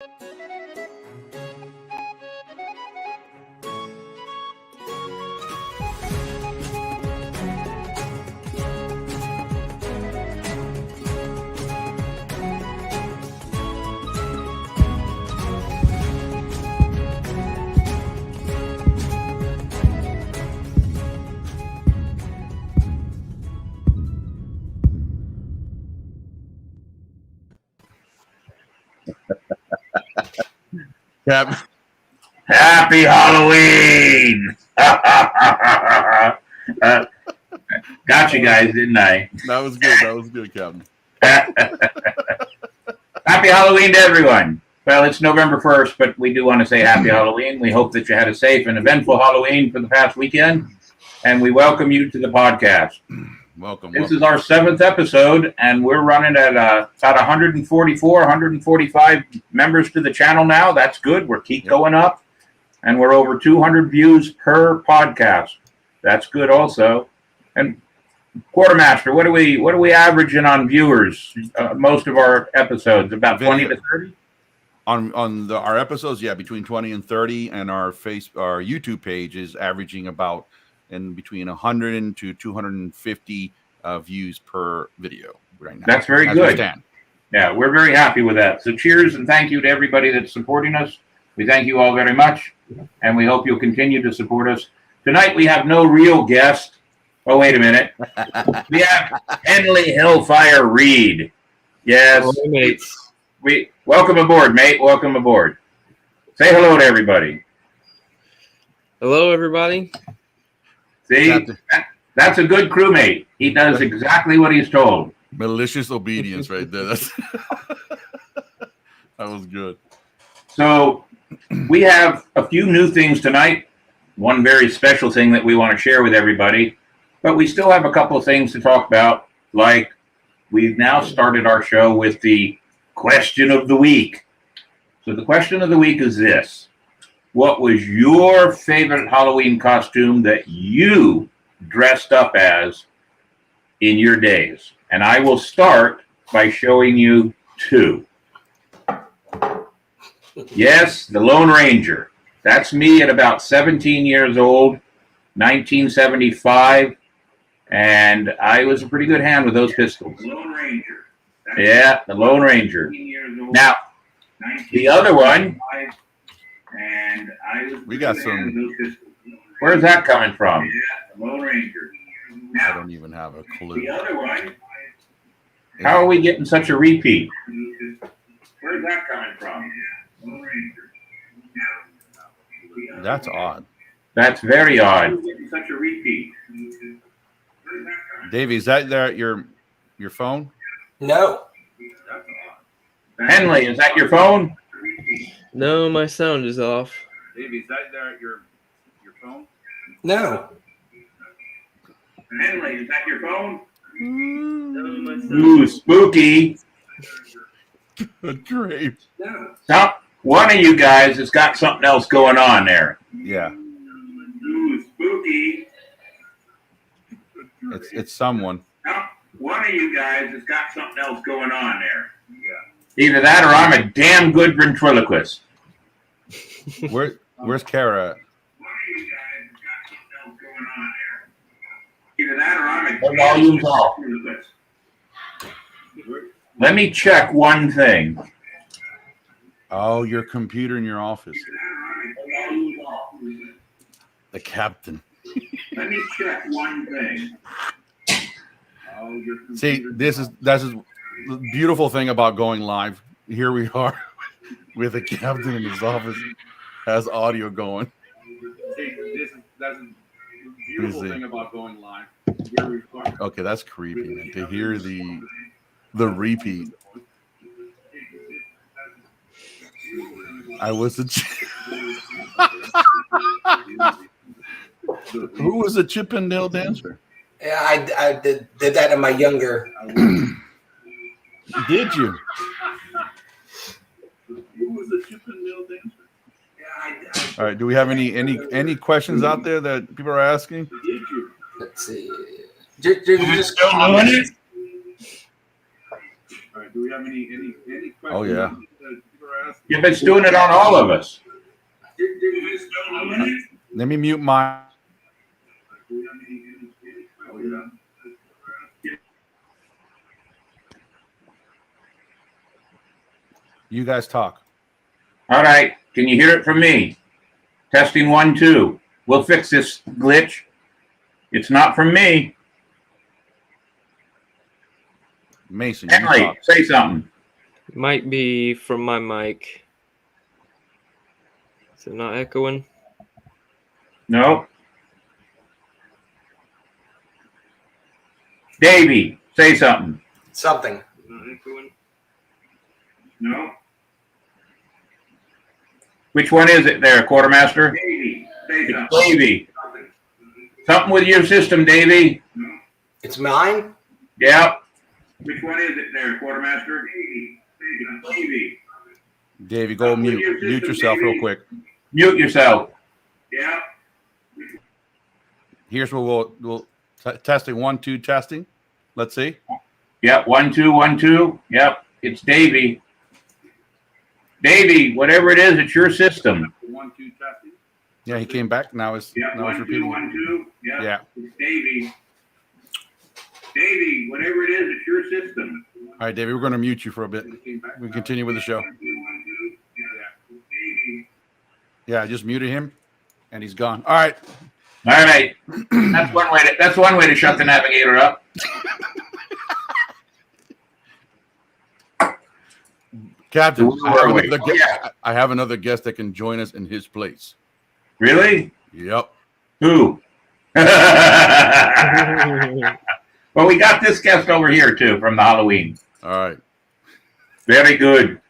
Yep. Happy Halloween! Got you guys, didn't I? That was good. That was good, Captain. Happy Halloween to everyone. Well, it's November 1st, but we do want to say happy Halloween. We hope that you had a safe and eventful Halloween for the past weekend, and we welcome you to the podcast. Welcome. This is our 7th episode, and we're running at about 144, 145 members to the channel now. That's good. We're keep going up, and we're over 200 views per podcast. That's good also. And Quartermaster, what are we averaging on viewers? Most of our episodes, about 20 to 30. On our episodes, yeah, between 20 and 30, and our YouTube page is averaging about in between 100 to 250 views per video right now. That's very good. Yeah, we're very happy with that. So cheers and thank you to everybody that's supporting us. We thank you all very much, and we hope you'll continue to support us. Tonight we have no real guest. Oh, wait a minute. We have Henley Hillfire Reed. Yes. Ahoy Mates. Welcome aboard, mate. Welcome aboard. Say hello to everybody. Hello, everybody. See, that's a good crewmate. He does exactly what he's told. Malicious obedience right there. That was good. So we have a few new things tonight. One very special thing that we want to share with everybody. But we still have a couple of things to talk about. Like we've now started our show with the question of the week. So the question of the week is this. What was your favorite Halloween costume that you dressed up as in your days? And I will start by showing you two. Yes, the Lone Ranger. That's me at about 17 years old, 1975. And I was a pretty good hand with those pistols. Lone Ranger. Yeah, the Lone Ranger. Now, the other one. And we got some. Where's that coming from? Yeah, the Lone Ranger. I don't even have a clue. The other one. How are we getting such a repeat? Where's that coming from? Lone Ranger. That's odd. That's very odd. Such a repeat. Davey, is that there your phone? No. Henley, is that your phone? No, my sound is off. Davey, is that there your phone? No. Henley, is that your phone? Ooh, spooky. Great. Now, one of you guys has got something else going on there. Yeah. Ooh, spooky. It's someone. Now, one of you guys has got something else going on there. Yeah. Either that or I'm a damn good ventriloquist. Where's Kara at? One of you guys has got something else going on there. Either that or I'm a The volume's off. Let me check one thing. Oh, your computer in your office. The captain. Let me check one thing. See, that's the beautiful thing about going live. Here we are with the captain in his office, has audio going. That's a beautiful thing about going live. Here we are. Okay, that's creepy, man. To hear the repeat. I was a. Who was a Chippendale dancer? Yeah, I did that in my younger. Did you? Who was a Chippendale dancer? Yeah, All right. Do we have any questions out there that people are asking? Did you? Let's see. Just Still doing it? All right. Do we have any questions? Oh yeah. That people are You've been doing it on all of us. Let me mute my. You guys talk. All right. Can you hear it from me? Testing 1, 2. We'll fix this glitch. It's not from me. Mason, you Henry, talk. say something. Might be from my mic. Is it not echoing? No. Davey, say something. Something. Not echoing. No. Which one is it there, Quartermaster? Davey, say something. Davey. Something with your system, Davey. It's mine? Yep. Which one is it there, Quartermaster? Davey. Davey, go mute. Mute yourself real quick. Mute yourself. Yeah. Here's what we'll testing 1, 2 testing. Let's see. Yep. 1, 2, 1, 2. Yep. It's Davey. Davey, whatever it is, it's your system. 1, 2 testing. Yeah, he came back. Now he's Yeah. now he's 1, 2, repeating. 1, 2. Yeah. Yeah. It's Davey. Davey, whatever it is, it's your system. All right, Davey, we're going to mute you for a bit. We continue with the show. 1, 2, 1, 2. Yeah. Davey. Yeah, I just muted him, and he's gone. All right. All right. That's one way to shut the navigator up. Captain, So where are we? I have another guest that can join us in his place. Really? Yep. Who? Well, we got this guest over here too from the Halloween. All right. Very good.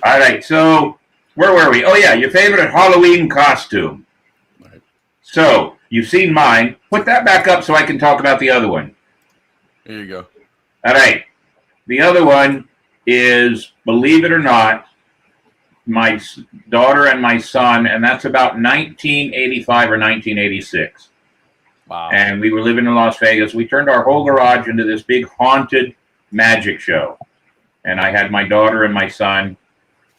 All right. So where were we? Oh yeah, your favorite Halloween costume. Right. So you've seen mine. Put that back up so I can talk about the other one. There you go. All right. The other one is, believe it or not, my daughter and my son, and that's about 1985 or 1986. Wow. And we were living in Las Vegas. We turned our whole garage into this big haunted magic show. And I had my daughter and my son.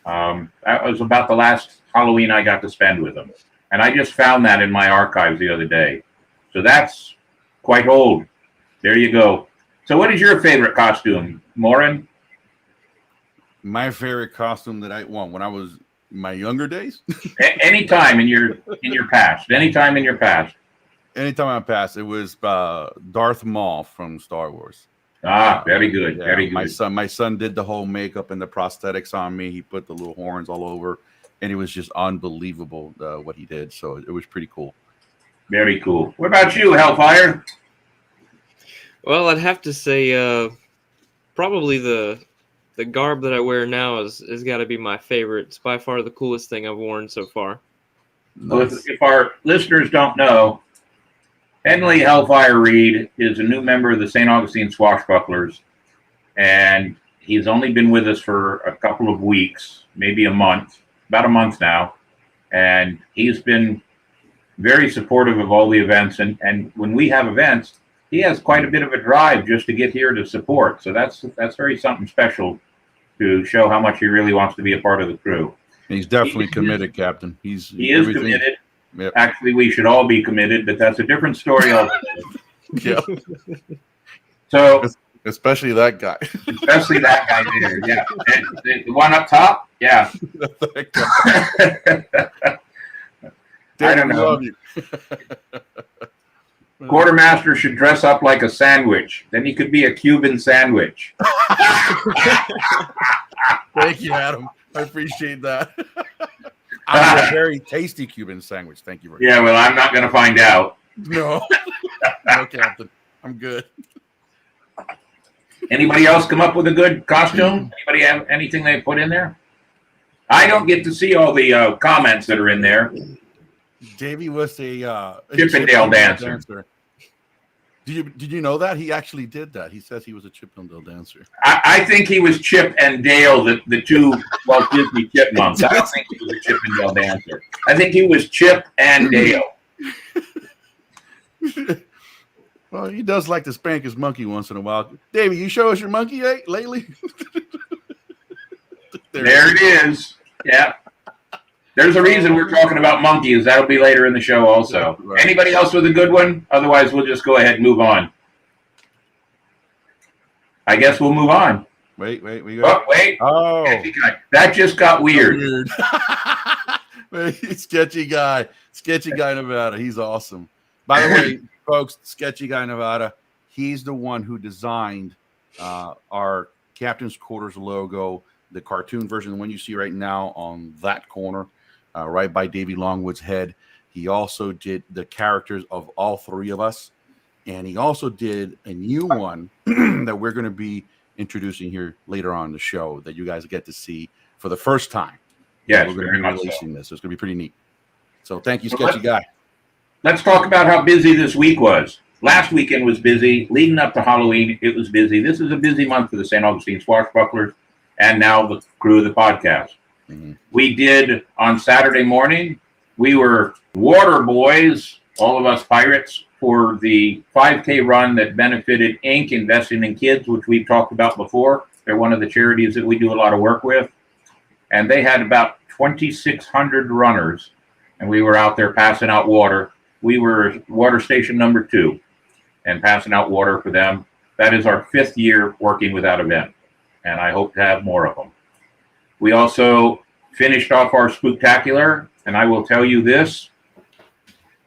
That was about the last Halloween I got to spend with them. And I just found that in my archives the other day. So that's quite old. There you go. So what is your favorite costume, Morin? My favorite costume that I won when I was in my younger days. Anytime in your past. Anytime in your past. Anytime I passed, it was Darth Maul from Star Wars. Ah, very good. Yeah, Very good. My son did the whole makeup and the prosthetics on me. He put the little horns all over, and it was just unbelievable what he did. So it was pretty cool. Very cool. What about you, Hellfire? Well, I'd have to say probably the garb that I wear now is got to be my favorite. It's by far the coolest thing I've worn so far. Well, if our listeners don't know, Henley Hellfire Reed is a new member of the St. Augustine Swashbucklers, and he's only been with us for a couple of weeks, maybe a month, about a month now, and he's been very supportive of all the events, and when we have events, he has quite a bit of a drive just to get here to support. So that's very something special to show how much he really wants to be a part of the crew. He's definitely committed, Captain. He is committed. Yep. Actually, we should all be committed, but that's a different story altogether. Yeah. So, especially that guy. especially that guy there, yeah. And the one up top, yeah. I don't know. Love you. Quartermaster should dress up like a sandwich. Then he could be a Cuban sandwich. Thank you, Adam. I appreciate that. I'm a very tasty Cuban sandwich. Thank you very much. Yeah, well, I'm not going to find out. No. No, Captain. I'm good. Anybody else come up with a good costume? Anybody have anything they put in there? I don't get to see all the comments that are in there. Davey was a Chippendale dancer. Did you know that? He actually did that. He says he was a Chippendale dancer. I think he was Chip and Dale, the two Walt Disney chipmunks. I don't think he was a Chippendale dancer. I think he was Chip and Dale. Well, he does like to spank his monkey once in a while. Davey, you show us your monkey lately? There it is. Yeah. There's a reason we're talking about monkeys. That'll be later in the show also. Right. Anybody else with a good one? Otherwise, we'll just go ahead and move on. I guess we'll move on. Wait. We got. Wait. Oh. That just got weird. Sketchy guy Nevada. He's awesome. By the way, folks, Sketchy Guy Nevada, he's the one who designed our Captain's Quarters logo, the cartoon version, the one you see right now on that corner, right by Davy Longwood's head. He also did the characters of all three of us, and he also did a new one that we're going to be introducing here later on in the show that you guys get to see for the first time. Yes, we're going to very be much releasing so. this. So it's going to be pretty neat. So thank you, Sketchy Guy. Let's talk about how busy this week was. Last weekend was busy. Leading up to Halloween, it was busy. This is a busy month for the St. Augustine Swashbucklers and now the crew of the podcast. Mm-hmm. We did on Saturday morning, we were water boys, all of us pirates, for the 5K run that benefited Inc. Investing in Kids, which we've talked about before. They're one of the charities that we do a lot of work with. And they had about 2,600 runners, and we were out there passing out water. We were water station number 2 and passing out water for them. That is our 5th year working with that event, and I hope to have more of them. We also finished off our spooktacular, and I will tell you this.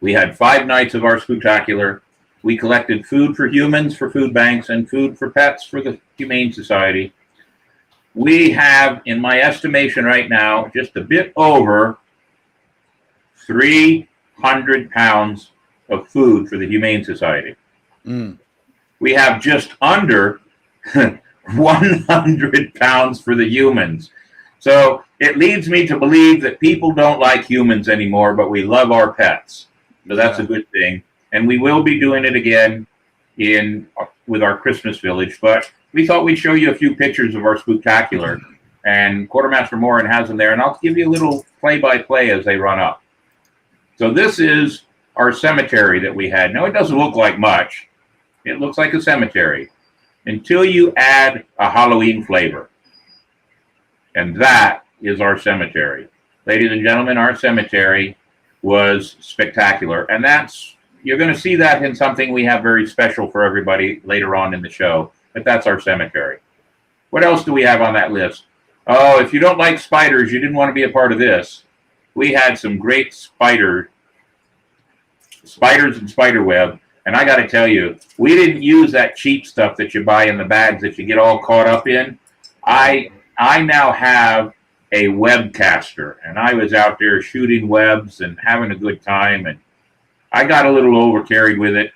We had 5 nights of our spooktacular. We collected food for humans for food banks and food for pets for the Humane Society. We have, in my estimation right now, just a bit over 300 pounds of food for the Humane Society. We have just under 100 pounds for the humans. So it leads me to believe that people don't like humans anymore, but we love our pets. So that's a good thing. And we will be doing it again with our Christmas village. But we thought we'd show you a few pictures of our spooktacular. And Quartermaster Morin has them there. And I'll give you a little play-by-play as they run up. So this is our cemetery that we had. Now, it doesn't look like much. It looks like a cemetery until you add a Halloween flavor. And that is our cemetery. Ladies and gentlemen, our cemetery was spectacular. And you're going to see that in something we have very special for everybody later on in the show. But that's our cemetery. What else do we have on that list? Oh, if you don't like spiders, you didn't want to be a part of this. We had some great spiders and spider web. And I got to tell you, we didn't use that cheap stuff that you buy in the bags that you get all caught up in. I now have a webcaster, and I was out there shooting webs and having a good time. And I got a little overcarried with it,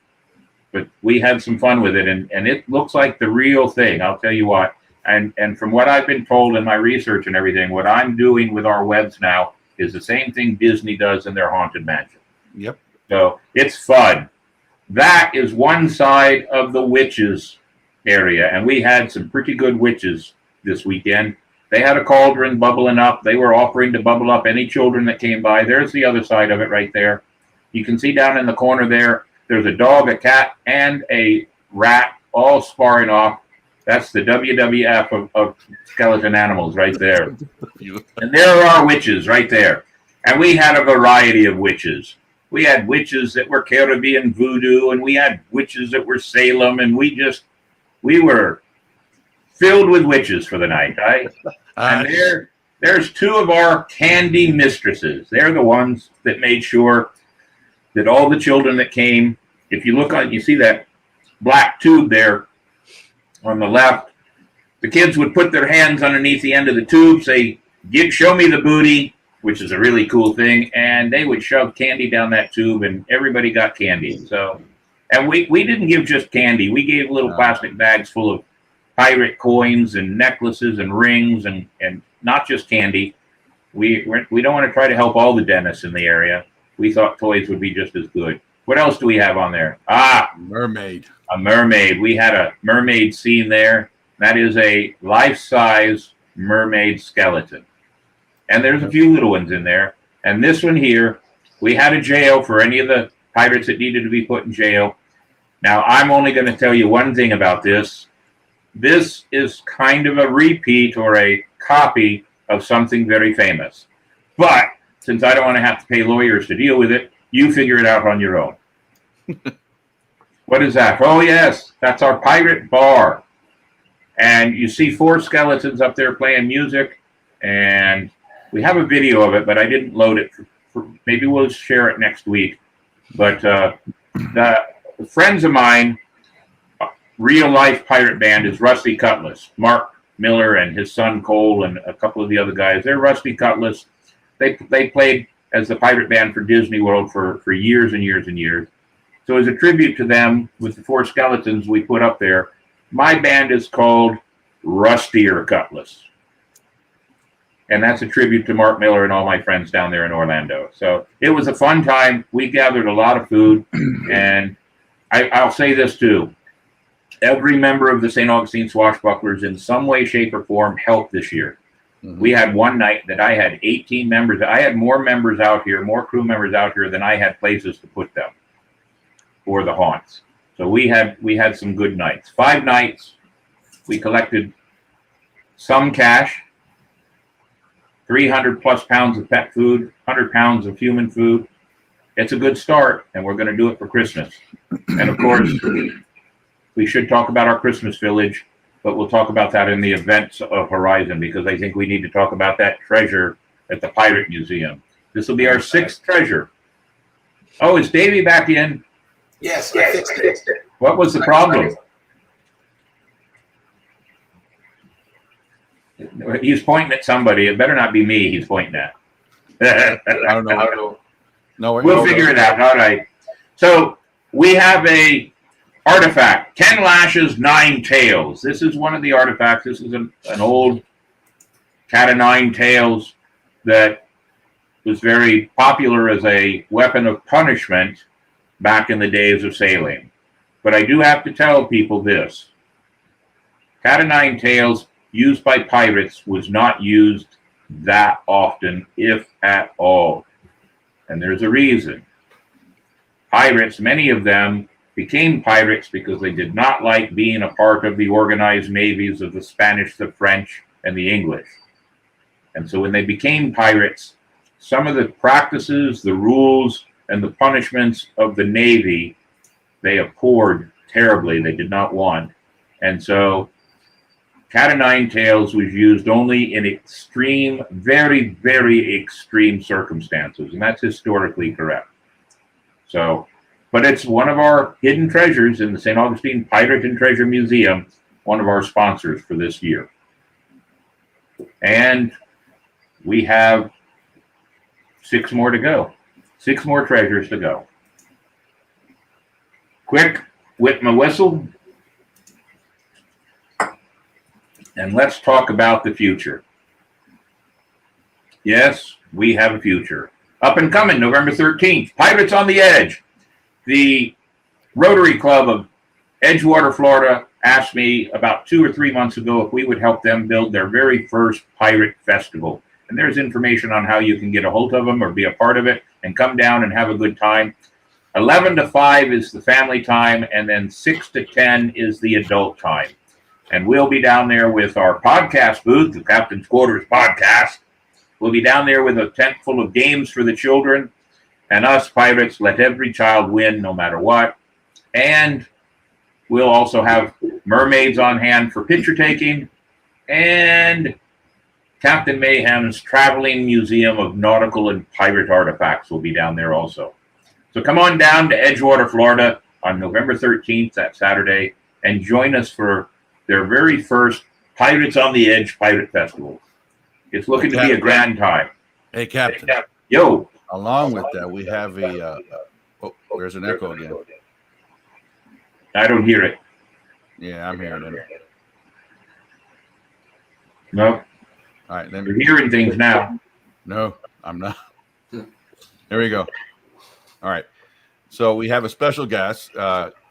but we had some fun with it. And it looks like the real thing. I'll tell you what. And from what I've been told in my research and everything, what I'm doing with our webs now is the same thing Disney does in their Haunted Mansion. Yep. So it's fun. That is one side of the witches area, and we had some pretty good witches this weekend. They had a cauldron bubbling up. They were offering to bubble up any children that came by. There's the other side of it right there. You can see down in the corner there, there's a dog, a cat, and a rat all sparring off. That's the WWF of skeleton animals right there. And there are our witches right there. And we had a variety of witches. We had witches that were Caribbean voodoo, and we had witches that were Salem, and we were filled with witches for the night, right? And there's 2 of our candy mistresses. They're the ones that made sure that all the children that came, if you look on, you see that black tube there on the left, the kids would put their hands underneath the end of the tube, say, show me the booty, which is a really cool thing, and they would shove candy down that tube, and everybody got candy. So, and we didn't give just candy. We gave little plastic bags full of pirate coins and necklaces and rings, and not just candy. We don't want to try to help all the dentists in the area. We thought toys would be just as good. What else do we have on there? Mermaid. A mermaid. We had a mermaid scene there. That is a life-size mermaid skeleton. And there's a few little ones in there. And this one here, we had a jail for any of the pirates that needed to be put in jail. Now, I'm only going to tell you one thing about this. This is kind of a repeat or a copy of something very famous. But since I don't want to have to pay lawyers to deal with it, you figure it out on your own. What is that? Oh, yes, that's our pirate bar. And you see 4 skeletons up there playing music, and we have a video of it, but I didn't load it. Maybe we'll share it next week. But the friends of mine, real life pirate band is Rusty Cutlass. Mark Miller and his son Cole and a couple of the other guys. They're Rusty Cutlass. They played as the pirate band for Disney World for years and years and years. So as a tribute to them, with the 4 skeletons we put up there, my band is called Rustier Cutlass. And that's a tribute to Mark Miller and all my friends down there in Orlando. So it was a fun time. We gathered a lot of food. And I'll say this too. Every member of the St. Augustine Swashbucklers in some way, shape, or form helped this year. Mm-hmm. We had one night that I had 18 members. I had more members out here, more crew members out here than I had places to put them for the haunts. So we had some good nights. 5 nights. We collected some cash, 300 plus pounds of pet food, 100 pounds of human food. It's a good start, and we're going to do it for Christmas. And of course, we should talk about our Christmas village, but we'll talk about that in the events of Horizon, because I think we need to talk about that treasure at the Pirate Museum. This will be our 6th treasure. Oh, is Davey back in? Yes, I fixed it. What was the problem? He's pointing at somebody. It better not be me he's pointing at. I don't know. No, we'll figure it out. All right. So we have a artifact, 10 lashes, 9 tails. This is one of the artifacts. This is an old cat of 9 tails that was very popular as a weapon of punishment back in the days of sailing. But I do have to tell people this. Cat of 9 tails used by pirates was not used that often, if at all. And there's a reason. Pirates, many of them, became pirates because they did not like being a part of the organized navies of the Spanish, the French, and the English. And so when they became pirates, some of the practices, the rules, and the punishments of the Navy, they abhorred terribly. They did not want. And so cat of 9 tails was used only in extreme, very, very extreme circumstances. And that's historically correct. So, but it's one of our hidden treasures in the St. Augustine Pirate and Treasure Museum, one of our sponsors for this year. And we have 6 more to go. 6 more treasures to go. Quick, with my whistle. And let's talk about the future. Yes, we have a future. Up and coming, November 13th, Pirates on the Edge. The Rotary Club of Edgewater, Florida, asked me about 2 or 3 months ago if we would help them build their very first pirate festival. And there's information on how you can get a hold of them or be a part of it and come down and have a good time. 11 to 5 is the family time, and then 6 to 10 is the adult time. And we'll be down there with our podcast booth, the Captain's Quarters podcast. We'll be down there with a tent full of games for the children. And us pirates, let every child win no matter what. And we'll also have mermaids on hand for picture taking. And Captain Mayhem's Traveling Museum of Nautical and Pirate Artifacts will be down there also. So come on down to Edgewater, Florida on November 13th, that Saturday, and join us for their very first Pirates on the Edge Pirate Festival. It's looking to be a grand time. Hey, Captain. Yo. Along with that, we have oh, there's an echo again. I don't hear it. Yeah, I'm hearing it. No. All right, then. You're hearing things now. No, I'm not. There we go. All right. So we have a special guest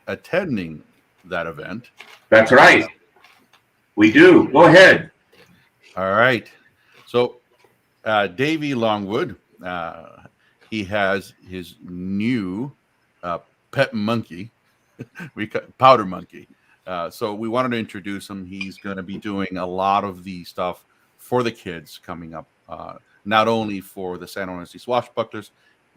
attending that event. That's right. We do. Go ahead. All right. So Davey Longwood, he has his new pet monkey, Powder Monkey. So we wanted to introduce him. He's going to be doing a lot of the stuff for the kids coming up, not only for the San Honestine Swashbucklers,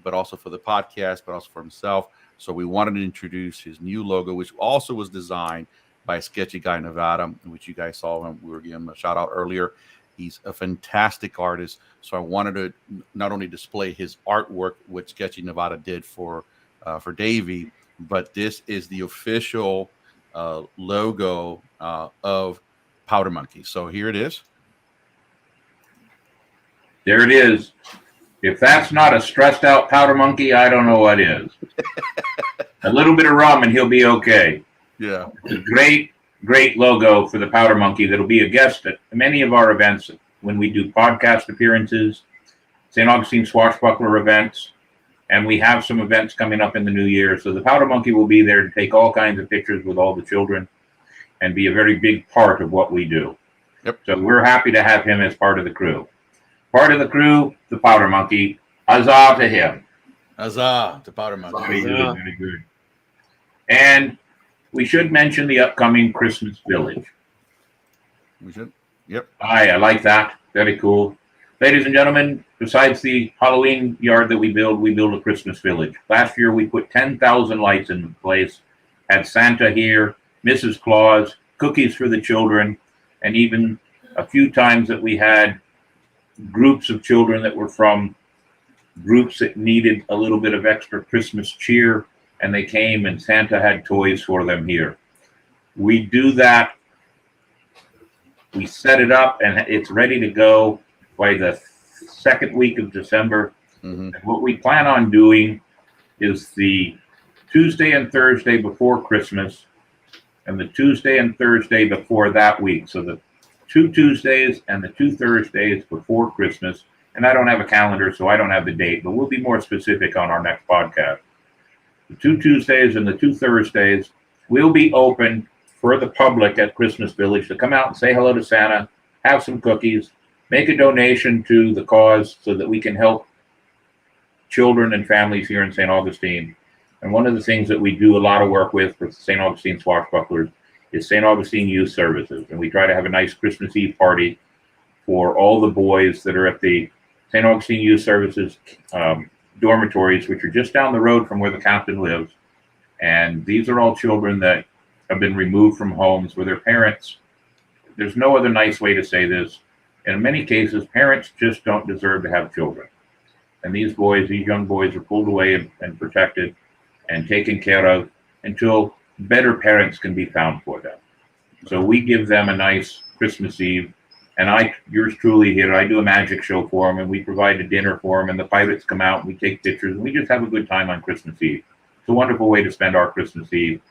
but also for the podcast, but also for himself. So we wanted to introduce his new logo, which also was designed by Sketchy Guy Nevada, which you guys saw when we were giving him a shout out earlier. He's a fantastic artist. So I wanted to not only display his artwork, which Sketchy Nevada did for Davey, but this is the official logo of Powder Monkey. So here it is. There it is. If that's not a stressed out powder monkey, I don't know what is. A little bit of rum and he'll be okay. Yeah. Great, great logo for the powder monkey that'll be a guest at many of our events when we do podcast appearances, St. Augustine Swashbuckler events, and we have some events coming up in the new year. So the powder monkey will be there to take all kinds of pictures with all the children and be a very big part of what we do. Yep. So we're happy to have him as part of the crew. Part of the crew, the powder monkey. Huzzah to him. Huzzah to Powder Monkey. Very good, very good. And we should mention the upcoming Christmas Village. We should. Yep. I like that. Very cool. Ladies and gentlemen, besides the Halloween yard that we build a Christmas Village. Last year we put 10,000 lights in place, had Santa here, Mrs. Claus, cookies for the children, and even a few times that we had groups of children that were from groups that needed a little bit of extra Christmas cheer, and they came and Santa had toys for them here. We do that. We set it up and it's ready to go by the second week of December. Mm-hmm. And what we plan on doing is the Tuesday and Thursday before Christmas and the Tuesday and Thursday before that week. So the 2 Tuesdays and the 2 Thursdays before Christmas. And I don't have a calendar, so I don't have the date, but we'll be more specific on our next podcast. The 2 Tuesdays and the 2 Thursdays will be open for the public at Christmas Village to come out and say hello to Santa, have some cookies, make a donation to the cause so that we can help children and families here in St. Augustine. And one of the things that we do a lot of work with for St. Augustine Swashbucklers is St. Augustine Youth Services. And we try to have a nice Christmas Eve party for all the boys that are at the St. Augustine Youth Services dormitories, which are just down the road from where the captain lives. And these are all children that have been removed from homes where their parents, there's no other nice way to say this. In many cases, parents just don't deserve to have children. And these young boys are pulled away and protected and taken care of until better parents can be found for them. So we give them a nice Christmas Eve. And yours truly here, I do a magic show for them and we provide a dinner for them and the pirates come out and we take pictures and we just have a good time on Christmas Eve. It's a wonderful way to spend our Christmas Eve,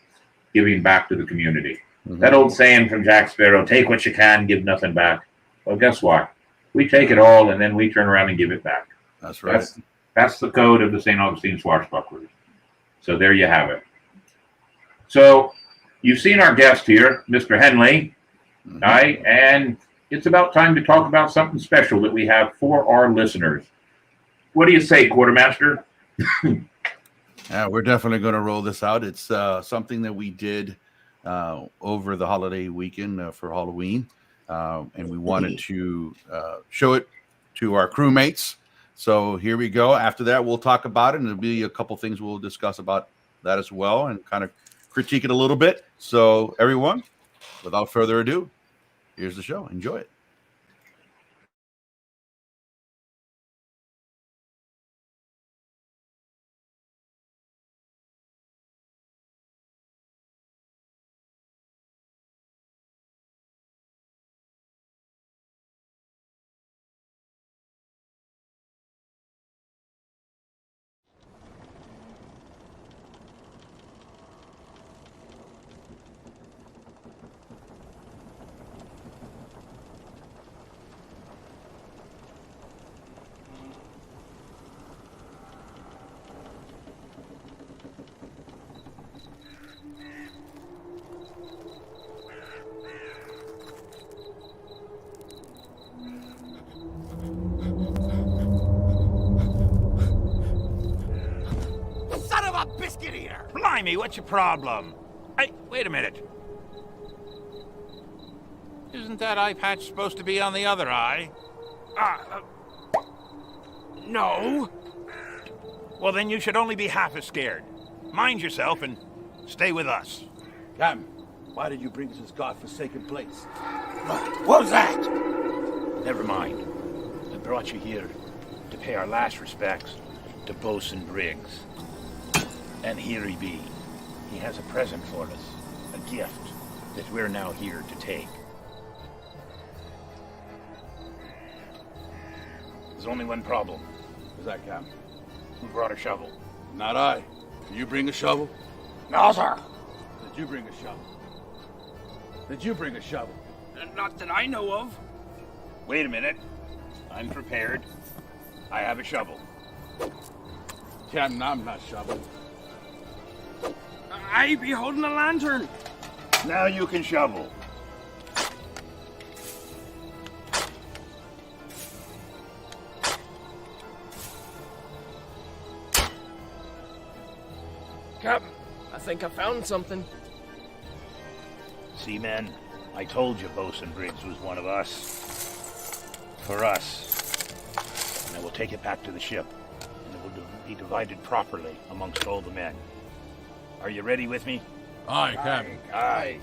giving back to the community. Mm-hmm. That old saying from Jack Sparrow, take what you can, give nothing back. Well, guess what? We take it all and then we turn around and give it back. That's right. That's the code of the St. Augustine Swashbucklers. So there you have it. So you've seen our guest here, Mr. Henley. Mm-hmm. And it's about time to talk about something special that we have for our listeners. What do you say, Quartermaster? Yeah, we're definitely going to roll this out. It's something that we did over the holiday weekend for Halloween. And we wanted to show it to our crewmates. So here we go. After that, we'll talk about it. And there'll be a couple things we'll discuss about that as well and kind of critique it a little bit. So everyone, without further ado, here's the show. Enjoy it. Blimey, what's your problem? Hey, wait a minute. Isn't that eye patch supposed to be on the other eye? No. Well, then you should only be half as scared. Mind yourself and stay with us. Captain, why did you bring us this godforsaken place? What was that? Never mind. I brought you here to pay our last respects to Bosun Briggs. And here he be. He has a present for us, a gift that we're now here to take. There's only one problem. Is that, Captain? Who brought a shovel? Not I. Did you bring a shovel? No, sir. Did you bring a shovel? Did you bring a shovel? Not that I know of. Wait a minute. I'm prepared. I have a shovel. Captain, I'm not shoveling. I be holding a lantern. Now you can shovel. Captain, I think I found something. Seamen, I told you Bosun Briggs was one of us. For us. And I will take it back to the ship, and it will be divided properly amongst all the men. Are you ready with me? Aye, Captain. Aye.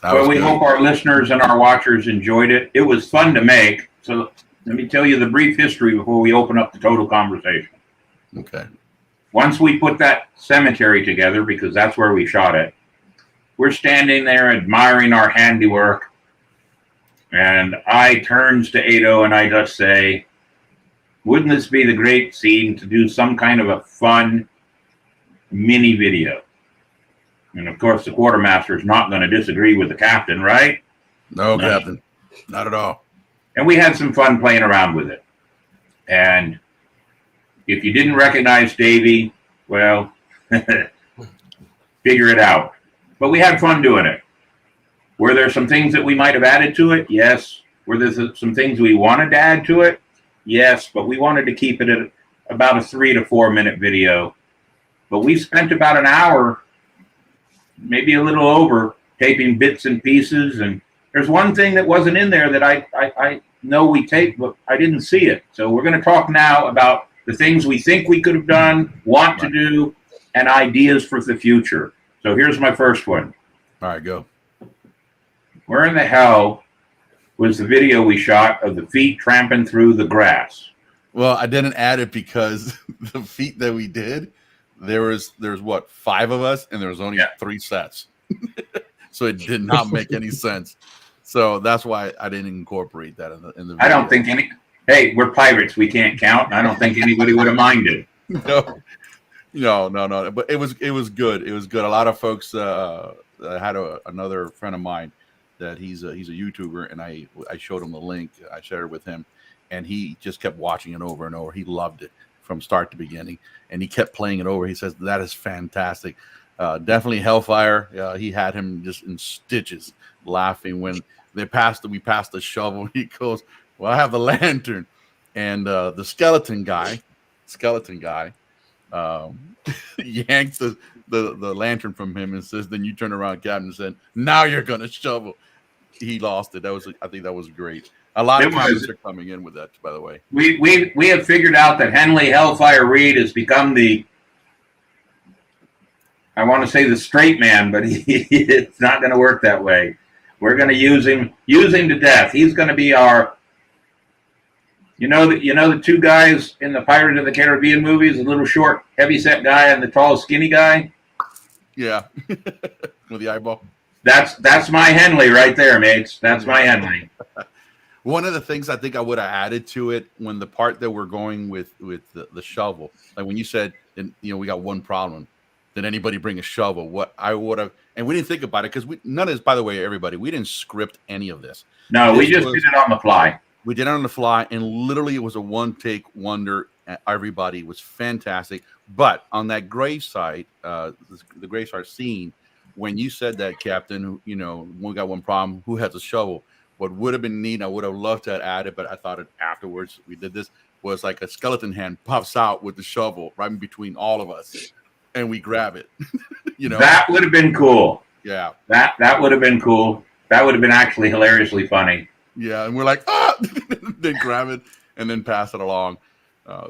Well, we hope our listeners and our watchers enjoyed it. It was fun to make. So let me tell you the brief history before we open up the total conversation. Okay. Once we put that cemetery together, because that's where we shot it, we're standing there admiring our handiwork. And I turns to Ado and I just say, wouldn't this be the great scene to do some kind of a fun mini video? And of course, the quartermaster is not going to disagree with the captain, right? No, Captain. Not at all. And we had some fun playing around with it. And if you didn't recognize Davey, well, figure it out. But we had fun doing it. Were there some things that we might have added to it? Yes. Were there some things we wanted to add to it? Yes. But we wanted to keep it at about a 3 to 4 minute video. But we spent about an hour, maybe a little over, taping bits and pieces. And there's one thing that wasn't in there that I know we taped, but I didn't see it. So we're going to talk now about the things we think we could have done, want to do, and ideas for the future. So here's my first one. All right, go. Where in the hell was the video we shot of the feet tramping through the grass? Well, I didn't add it because the feet that we did, there's what, 5 of us, and there was only 3 sets. So it did not make any sense. So that's why I didn't incorporate that in the video. I don't think hey, we're pirates, we can't count. I don't think anybody would have minded. No. But it was good. It was good. A lot of folks I had another friend of mine that he's a YouTuber, and I showed him the link. I shared it with him, and he just kept watching it over and over. He loved it from start to beginning, and he kept playing it over. He says that is fantastic. Definitely Hellfire. He had him just in stitches laughing when we passed the shovel. He goes, "Well, I have the lantern," and the skeleton guy yanked the lantern from him and says, "Then you turn around, Captain," and said, "Now you're gonna shovel." He lost it. I think that was great. A lot of comments are coming in with that, by the way. We have figured out that Henley Hellfire Reed has become the, I want to say the straight man, but it's not going to work that way. We're going to use him to death. He's going to be our, the 2 guys in the Pirates of the Caribbean movies, the little short, heavyset guy and the tall, skinny guy. Yeah, with the eyeball. That's my Henley right there, mates. That's my Henley. One of the things I think I would have added to it when the part that we're going with the shovel, like when you said, we got one problem. Did anybody bring a shovel? What I would have, and we didn't think about it because none of this, by the way, everybody, we didn't script any of this. No, we just did it on the fly. We did it on the fly, and literally it was a one-take wonder. Everybody was fantastic. But on that gravesite, the gravesite scene, when you said that, Captain, we got one problem, who has a shovel? What would have been neat, I would have loved to have added, but I thought it afterwards we did this, was like a skeleton hand pops out with the shovel right in between all of us, and we grab it. That would have been cool. Yeah. That would have been cool. That would have been actually hilariously funny. Yeah, and we're like, ah, then grab it and then pass it along.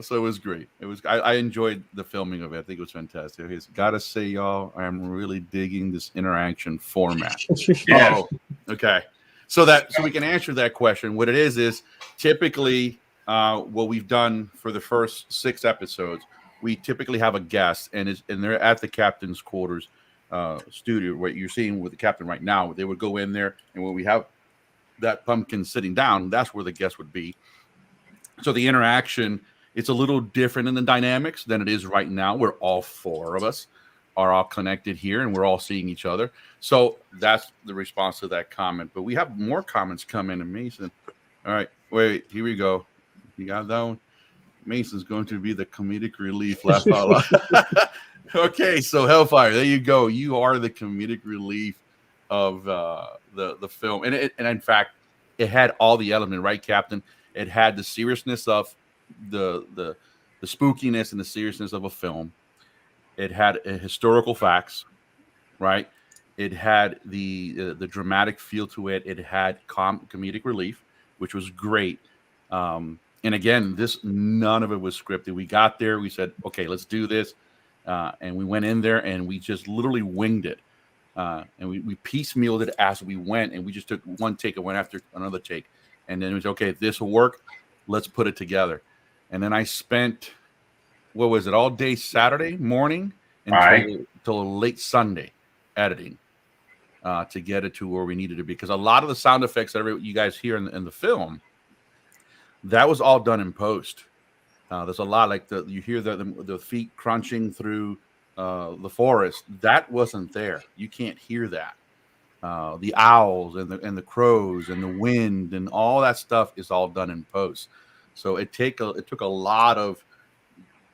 So it was great. I enjoyed the filming of it. I think it was fantastic. I gotta say, y'all, I'm really digging this interaction format. Yes. Oh, okay. So we can answer that question. What it is typically what we've done for the first 6 episodes. We typically have a guest, and they're at the captain's quarters studio. What you're seeing with the captain right now, they would go in there, and when we have that pumpkin sitting down, that's where the guest would be. So the interaction, it's a little different in the dynamics than it is right now, where all 4 of us are all connected here and we're all seeing each other. So that's the response to that comment. But we have more comments coming in, Mason. All right, wait, here we go. You got that one? Mason's going to be the comedic relief. Laugh out loud. Okay, so Hellfire, there you go. You are the comedic relief of the film. And in fact, it had all the element, right, Captain? It had the seriousness of the spookiness and the seriousness of a film. It had historical facts, right? It had the dramatic feel to it. It had comedic relief, which was great. And again, none of it was scripted. We got there, we said, okay, let's do this. And we went in there and we just literally winged it. And we piecemealed it as we went, and we just took one take and went after another take. And then it was, okay, this will work. Let's put it together. And then I spent, all day Saturday morning until late Sunday editing to get it to where we needed to be. Because a lot of the sound effects that you guys hear in the film, that was all done in post. There's a lot, like you hear the feet crunching through the forest. That wasn't there. You can't hear that. The owls and the crows and the wind and all that stuff is all done in post. So it took a lot of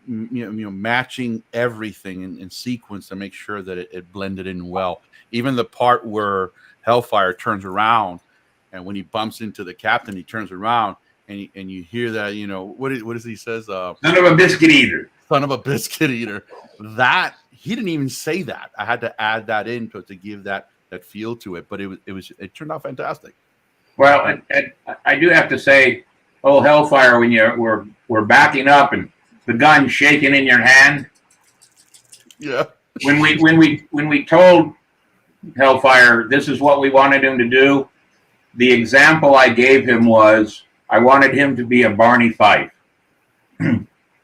matching everything in sequence to make sure that it blended in well. Even the part where Hellfire turns around, and when he bumps into the captain, he turns around and you hear that, what is he says? Son of a biscuit eater. Son of a biscuit eater. That he didn't even say that. I had to add that in to give that feel to it, but it turned out fantastic. Well, I do have to say, Hellfire, when we're backing up and the gun shaking in your hand. Yeah. When we told Hellfire this is what we wanted him to do, the example I gave him was I wanted him to be a Barney Fife.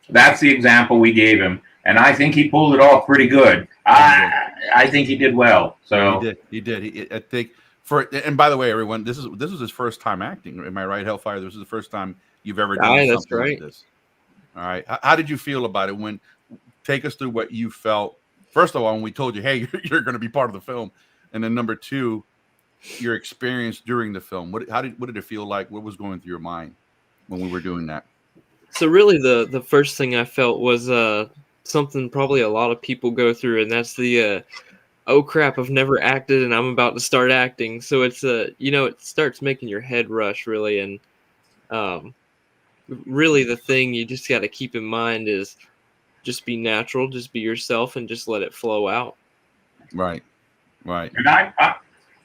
That's the example we gave him, and I think he pulled it off pretty good. I think he did well. So he did. I think and by the way, everyone, this was his first time acting. Am I right, Hellfire? This is the first time you've ever done something like this. All right. How did you feel about it? Take us through what you felt. First of all, when we told you, hey, you're going to be part of the film, and then number 2, your experience during the film. What did it feel like? What was going through your mind when we were doing that? So really, the first thing I felt was something probably a lot of people go through, and that's the oh crap, I've never acted, and I'm about to start acting. So it's it starts making your head rush really, and really the thing you just got to keep in mind is just be natural, just be yourself, and just let it flow out. Right. And I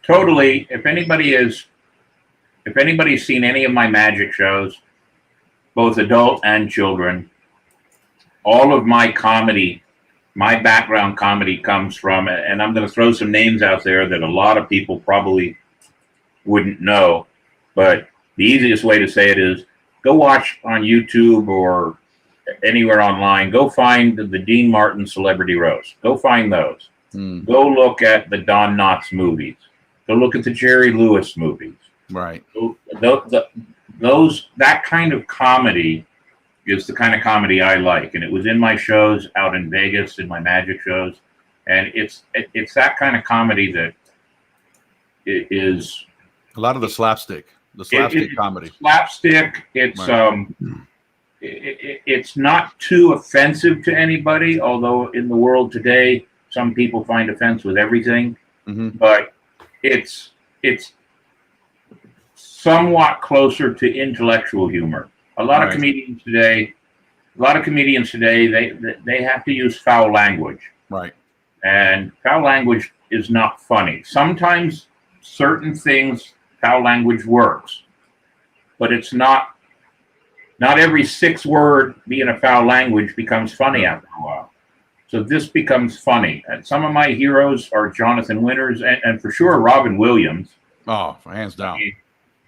totally, if anybody's seen any of my magic shows, both adult and children, all of my comedy, my background comedy comes from, and I'm going to throw some names out there that a lot of people probably wouldn't know, but the easiest way to say it is go watch on YouTube or anywhere online. Go find the Dean Martin Celebrity Roast. Go find those. Go look at the Don Knotts movies. Go look at the Jerry Lewis movies. Right. That kind of comedy is the kind of comedy I like, and it was in my shows out in Vegas, in my magic shows, and it's that kind of comedy that is a lot of the slapstick comedy. Slapstick. It's right. It's not too offensive to anybody, although in the world today, some people find offense with everything. Mm-hmm. But it's somewhat closer to intellectual humor. A lot of comedians today, they have to use foul language. Right. And foul language is not funny. Sometimes certain things, foul language works, but it's not every 6 word being a foul language becomes funny after a while. So this becomes funny. And some of my heroes are Jonathan Winters and for sure Robin Williams. Oh, hands down.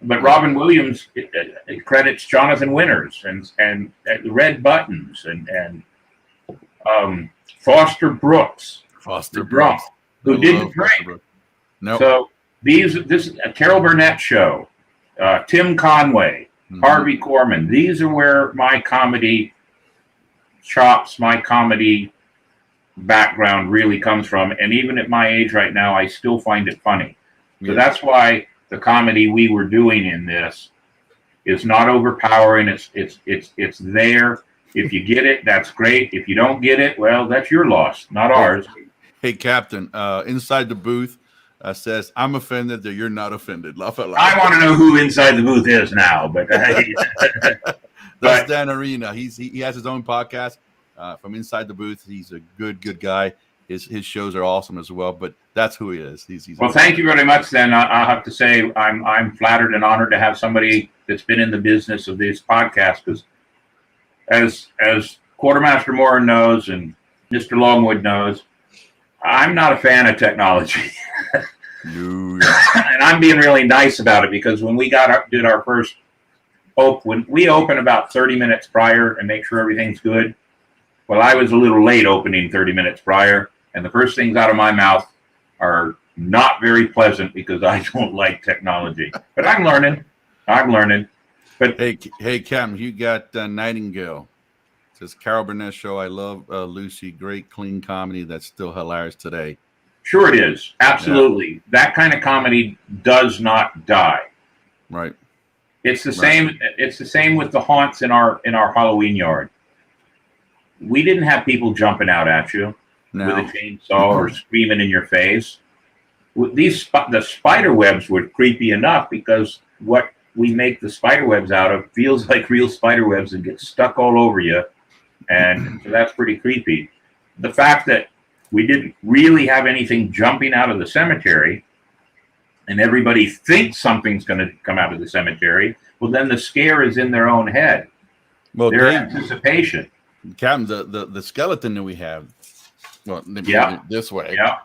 But Robin Williams it credits Jonathan Winters and Red Buttons and Foster Brooks. Who didn't drink. No. So this is a Carol Burnett show. Tim Conway, Harvey Korman. These are where my comedy chops, my comedy background really comes from. And even at my age right now, I still find it funny. So that's why the comedy we were doing in this is not overpowering. It's there. If you get it, that's great. If you don't get it, well, that's your loss, not ours. Hey, Captain, Inside the Booth says, I'm offended that you're not offended. Laugh out loud. I want to know who Inside the Booth is now, but that's Dan Arena. He has his own podcast from Inside the Booth. He's a good guy. His shows are awesome as well, but that's who he is. He's well, thank you very much. Then I'll have to say I'm flattered and honored to have somebody that's been in the business of these podcasts, because as Quartermaster Moore knows and Mr. Longwood knows, I'm not a fan of technology. And I'm being really nice about it, because when we did our first when we open about 30 minutes prior and make sure everything's good. Well, I was a little late opening 30 minutes prior, and the first things out of my mouth are not very pleasant because I don't like technology. But I'm learning. But hey, Cam, you got Nightingale. It says Carol Burnett show. I love Lucy. Great, clean comedy that's still hilarious today. Sure, it is. Absolutely, yeah. That kind of comedy does not die. Right. It's the same. It's the same with the haunts in our Halloween yard. We didn't have people jumping out at you with a chainsaw or screaming in your face. The spider webs were creepy enough because what we make the spider webs out of feels like real spider webs and gets stuck all over you, and so that's pretty creepy. The fact that we didn't really have anything jumping out of the cemetery, and everybody thinks something's going to come out of the cemetery, well, then the scare is in their own head. Well, their anticipation. Captain, the skeleton that we have, well, this way. Yeah.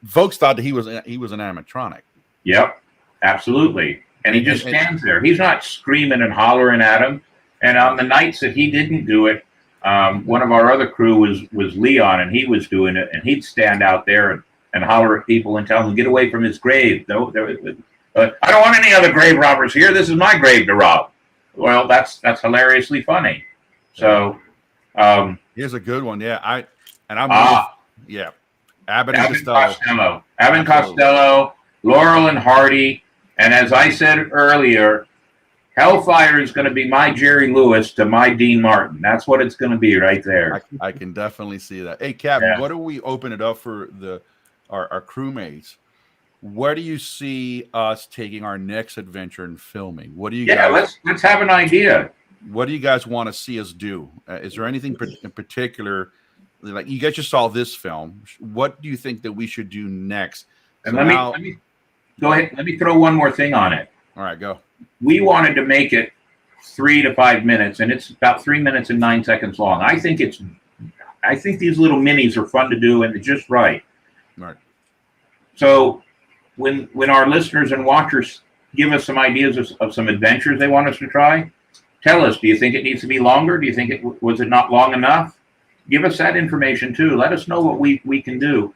Folks thought that he was an animatronic. Yep, absolutely. And he just stands there. He's not screaming and hollering at him. And on the nights that he didn't do it, one of our other crew was Leon, and he was doing it, and he'd stand out there and holler at people and tell them to get away from his grave. No, I don't want any other grave robbers here. This is my grave to rob. Well, that's hilariously funny. So here's a good one. Yeah, Abbott and Costello, Laurel and Hardy, and as I said earlier, Hellfire is going to be my Jerry Lewis to my Dean Martin. That's what it's going to be right there. I can definitely see that. Hey, Captain, what do we open it up for our crewmates? Where do you see us taking our next adventure in filming? What do you guys? Let's have an idea. What do you guys want to see us do? Is there anything in particular? Like, you guys just saw this film. What do you think that we should do next? And let me go ahead. Let me throw one more thing on it. All right, go. We wanted to make it 3 to 5 minutes, and it's about 3 minutes and 9 seconds long. I think these little minis are fun to do, and they're just right. Right. So when our listeners and watchers give us some ideas of some adventures they want us to try, tell us. Do you think it needs to be longer? Do you think was it not long enough? Give us that information too. Let us know what we can do.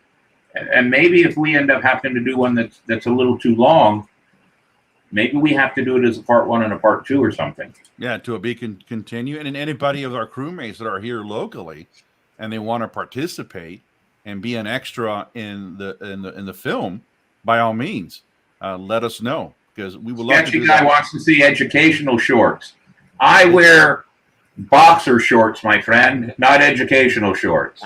And maybe if we end up having to do one that's a little too long, maybe we have to do it as a part 1 and a part 2 or something. Yeah, to be continue. And anybody of our crewmates that are here locally and they want to participate and be an extra in the film, by all means, let us know, because we would love to do Guy that. wants to see educational shorts. I wear boxer shorts, my friend, not educational shorts.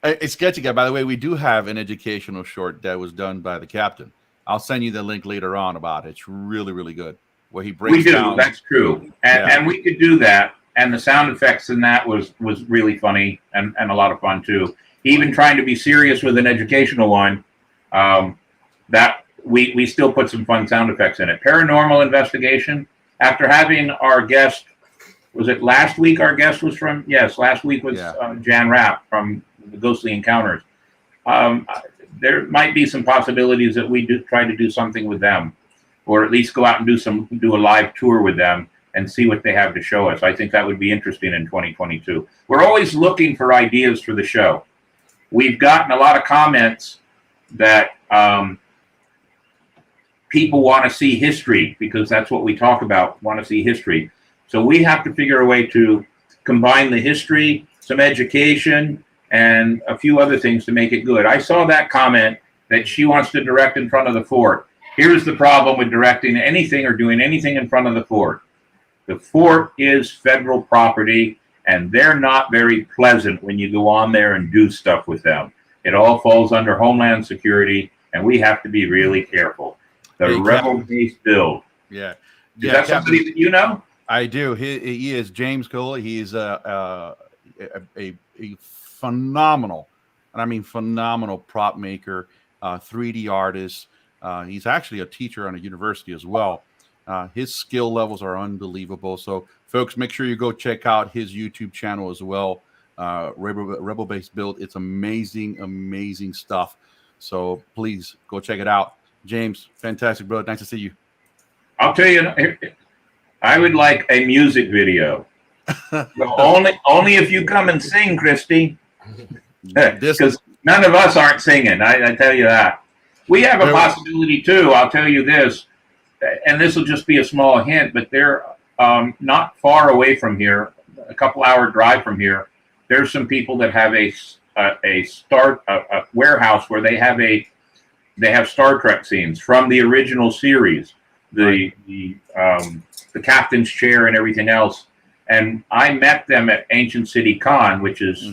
Hey, Sketchy Guy, by the way, we do have an educational short that was done by the captain. I'll send you the link later on about it. It's really, really good. Where he breaks down. That's true. And we could do that. And the sound effects in that was really funny and a lot of fun too. Even trying to be serious with an educational one, that we still put some fun sound effects in it. Paranormal investigation. After having our guest, was it last week our guest was from? Yes, last week was Jan Rapp from the Ghostly Encounters. There might be some possibilities that we do try to do something with them, or at least go out and do a live tour with them and see what they have to show us. I think that would be interesting in 2022. We're always looking for ideas for the show. We've gotten a lot of comments that people want to see history, because that's what we talk about, want to see history. So we have to figure a way to combine the history, some education, and a few other things to make it good. I saw that comment that she wants to direct in front of the fort. Here's the problem with directing anything or doing anything in front of the fort. The fort is federal property, and they're not very pleasant when you go on there and do stuff with them. It all falls under Homeland Security, and we have to be really careful. The rebel-based build. Yeah. Is that somebody that you know? I do. He is James Cole. He's a phenomenal, and I mean phenomenal prop maker, 3D artist. He's actually a teacher on a university as well. His skill levels are unbelievable. So, folks, make sure you go check out his YouTube channel as well. Rebel Based Build. It's amazing, amazing stuff. So please go check it out. James, fantastic, brother. Nice to see you. I'll tell you, I would like a music video. only if you come and sing, Christy. Because none of us aren't singing. I tell you that. We have a possibility too. I'll tell you this, and this will just be a small hint, but they're not far away from here, a couple-hour drive from here. There's some people that have a warehouse where they have Star Trek scenes from the original series, the captain's chair and everything else. And I met them at Ancient City Con, which is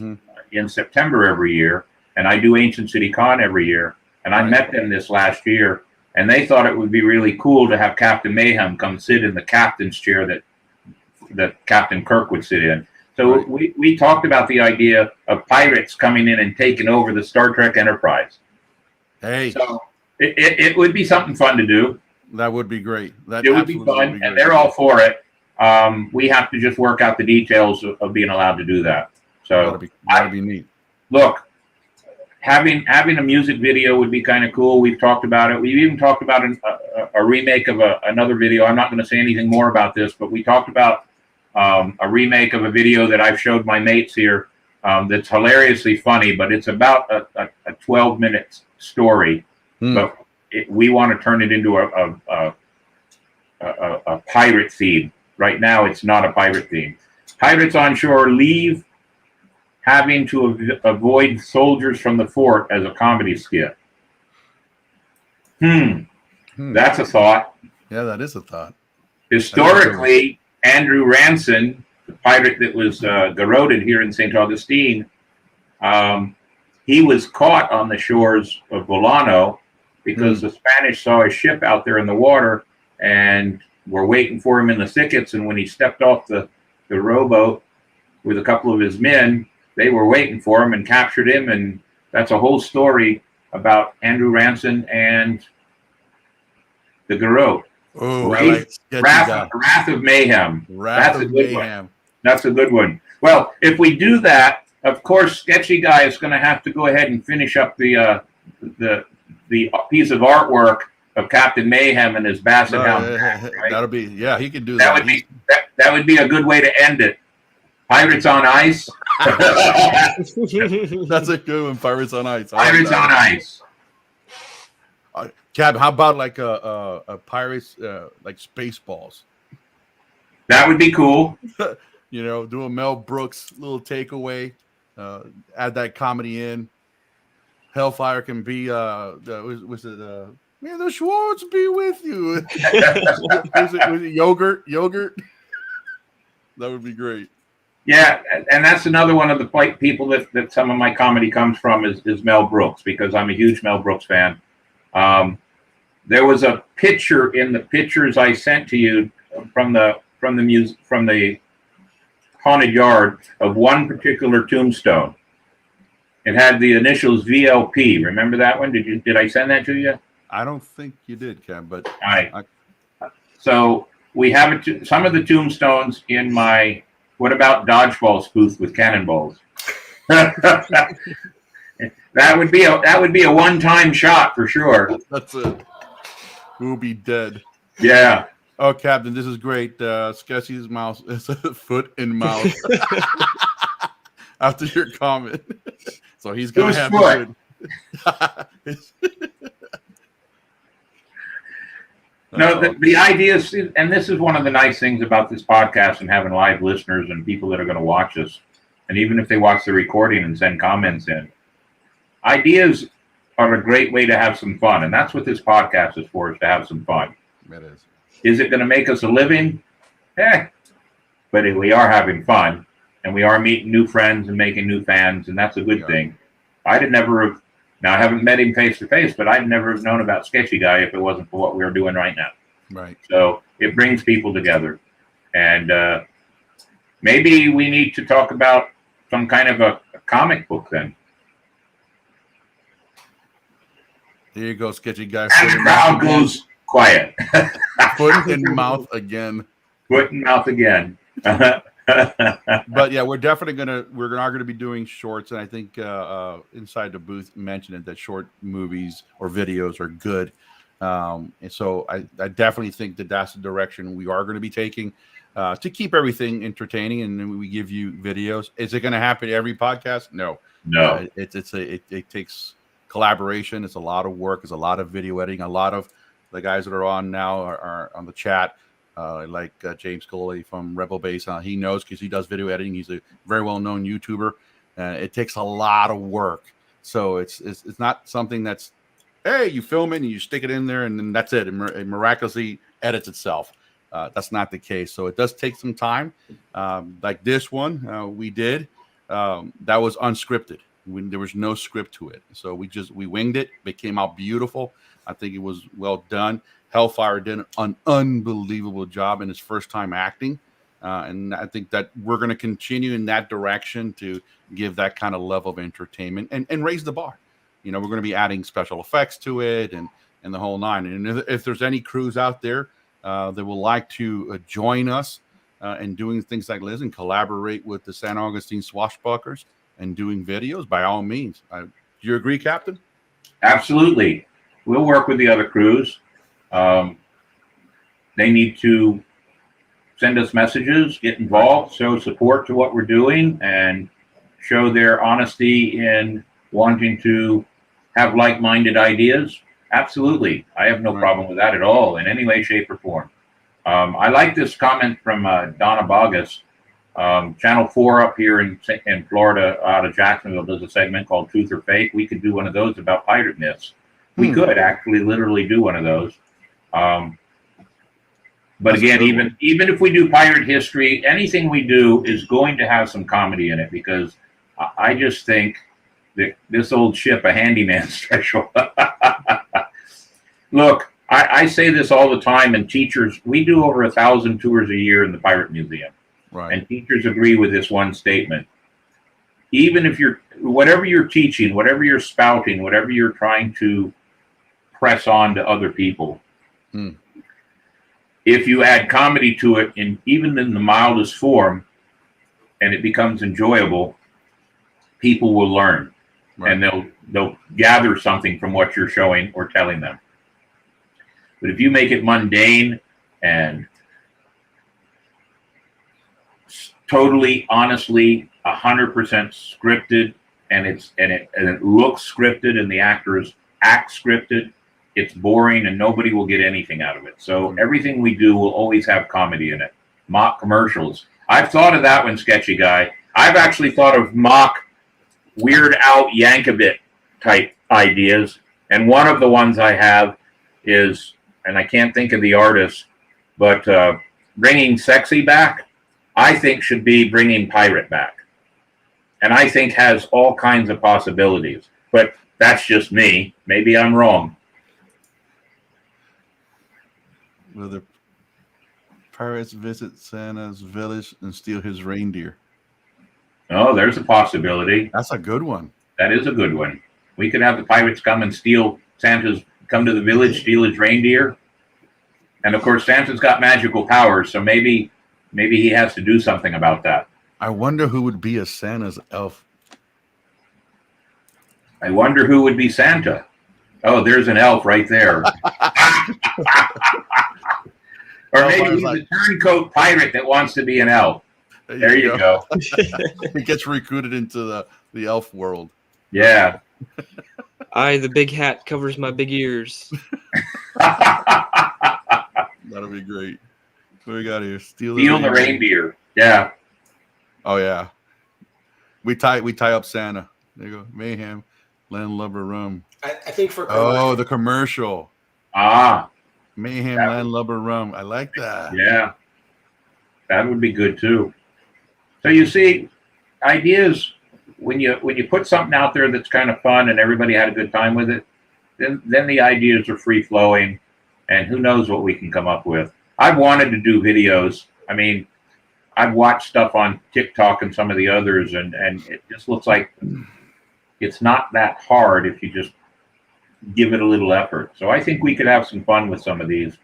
in September every year, and I do Ancient City Con every year. And I met them this last year, and they thought it would be really cool to have Captain Mayhem come sit in the captain's chair that Captain Kirk would sit in. So we talked about the idea of pirates coming in and taking over the Star Trek Enterprise. Hey, so it would be something fun to do. That would be great. It would be fun, and they're all for it. We have to just work out the details of being allowed to do that. So that'd be neat. Look, having a music video would be kind of cool. We've talked about it. We've even talked about a remake of another video. I'm not going to say anything more about this, but we talked about a remake of a video that I've showed my mates here that's hilariously funny, but it's about a 12-minute story. But we want to turn it into a pirate theme. Right now, it's not a pirate theme. Pirates on shore leave, having to avoid soldiers from the fort as a comedy skit. That's a thought. Yeah, that is a thought. Historically, Andrew Ranson, the pirate that was garroted here in St. Augustine, he was caught on the shores of Bolano because the Spanish saw a ship out there in the water and were waiting for him in the thickets. And when he stepped off the rowboat with a couple of his men, they were waiting for him and captured him. And that's a whole story about Andrew Ranson and the garrote. Oh, Wrath of Mayhem. That's a good one. That's a good one. Well, if we do that, of course, Sketchy Guy is going to have to go ahead and finish up the piece of artwork of Captain Mayhem and his basset hound. Right? That'll be, he can do that. That would be a good way to end it. Pirates on Ice. That's a good one. Pirates on Ice. Pirates on Ice. Cab, how about like a Pirates like Spaceballs? That would be cool. Do a Mel Brooks little takeaway. Add that comedy in. Hellfire can be was it may the Schwartz be with you. was it yogurt? That would be great. Yeah, and that's another one of the people that some of my comedy comes from is Mel Brooks, because I'm a huge Mel Brooks fan. There was a picture in the pictures I sent to you from the haunted yard of one particular tombstone. It had the initials VLP. Remember that one? Did I send that to you? I don't think you did, Cam, but all right. So we have some of the tombstones in my What About Dodgeball spoof with cannonballs. That would be a one-time shot for sure. That's it. We'll be dead. Yeah. Oh, Captain, this is great. Sketchy's mouse is a foot in mouth. After your comment. So he's going to have to No, the idea is, and this is one of the nice things about this podcast and having live listeners and people that are going to watch us, and even if they watch the recording and send comments in, ideas are a great way to have some fun, and that's what this podcast is for, is to have some fun. It is. Is it going to make us a living? But we are having fun, and we are meeting new friends and making new fans, and that's a good thing. I haven't met him face to face, but I'd never have known about Sketchy Guy if it wasn't for what we're doing right now. Right. So it brings people together. And maybe we need to talk about some kind of a comic book then. There you go, Sketchy Guy. And the crowd goes quiet. Foot in mouth again. Foot in mouth again. But yeah, we're gonna be doing shorts, and I think Inside the Booth mentioned it, that short movies or videos are good, and so I definitely think that that's the direction we are going to be taking to keep everything entertaining, and then we give you videos. Is it going to happen every podcast? No. It takes collaboration. It's a lot of work. It's a lot of video editing. A lot of the guys that are on now are on the chat. Like James Coley from Rebel Base. He knows because he does video editing. He's a very well-known YouTuber. It takes a lot of work. So it's not something that's, hey, you film it and you stick it in there and then that's it. It miraculously edits itself. That's not the case. So it does take some time. Like this one we did. That was unscripted. There was no script to it. So we winged it. It came out beautiful. I think it was well done. Hellfire did an unbelievable job in his first time acting. And I think that we're going to continue in that direction to give that kind of level of entertainment and raise the bar. We're going to be adding special effects to it and the whole nine. And if there's any crews out there that would like to join us in doing things like this and collaborate with the San Augustine Swashbucklers and doing videos, by all means. Do you agree, Captain? Absolutely. We'll work with the other crews. They need to send us messages, get involved, show support to what we're doing, and show their honesty in wanting to have like-minded ideas. Absolutely. I have no problem with that at all in any way, shape, or form. I like this comment from Donna Bogus. Channel 4 up here in Florida, out of Jacksonville, does a segment called Truth or Fake. We could do one of those about pirate myths. We could actually literally do one of those. But again, even if we do pirate history, anything we do is going to have some comedy in it, because I just think that this old ship, a handyman special. Look, I say this all the time, and teachers, we do over 1,000 tours a year in the Pirate Museum. Right. And teachers agree with this one statement. Even if whatever you're teaching, whatever you're spouting, whatever you're trying to press on to other people, if you add comedy to it, even in the mildest form, and it becomes enjoyable, people will learn, and they'll gather something from what you're showing or telling them. But if you make it mundane and totally honestly 100% scripted, and it looks scripted, and the actors act scripted. It's boring, and nobody will get anything out of it. So everything we do will always have comedy in it. Mock commercials. I've thought of that one, Sketchy Guy. I've actually thought of mock Weird Al Yankovic type ideas, and one of the ones I have is, and I can't think of the artist, but bringing sexy back, I think should be bringing pirate back, and I think has all kinds of possibilities. But that's just me. Maybe I'm wrong. Will the pirates visit Santa's village and steal his reindeer? Oh, there's a possibility. That's a good one. That is a good one. We could have the pirates come and steal come to the village, steal his reindeer. And of course, Santa's got magical powers, so maybe he has to do something about that. I wonder who would be a Santa's elf. I wonder who would be Santa. Oh, there's an elf right there. Or maybe he's a turncoat pirate that wants to be an elf. There you go. He gets recruited into the elf world. Yeah. The big hat covers my big ears. That'll be great. What do we got here? Steal the reindeer. Yeah. Oh yeah. We tie up Santa. There you go. Mayhem, landlubber rum. I think for the commercial. Mayhem, landlubber rum. I like that. Yeah. That would be good too. So you see, ideas, when you put something out there that's kind of fun and everybody had a good time with it, then the ideas are free flowing, and who knows what we can come up with. I've wanted to do videos. I mean, I've watched stuff on TikTok and some of the others, and it just looks like it's not that hard if you just give it a little effort. So I think we could have some fun with some of these.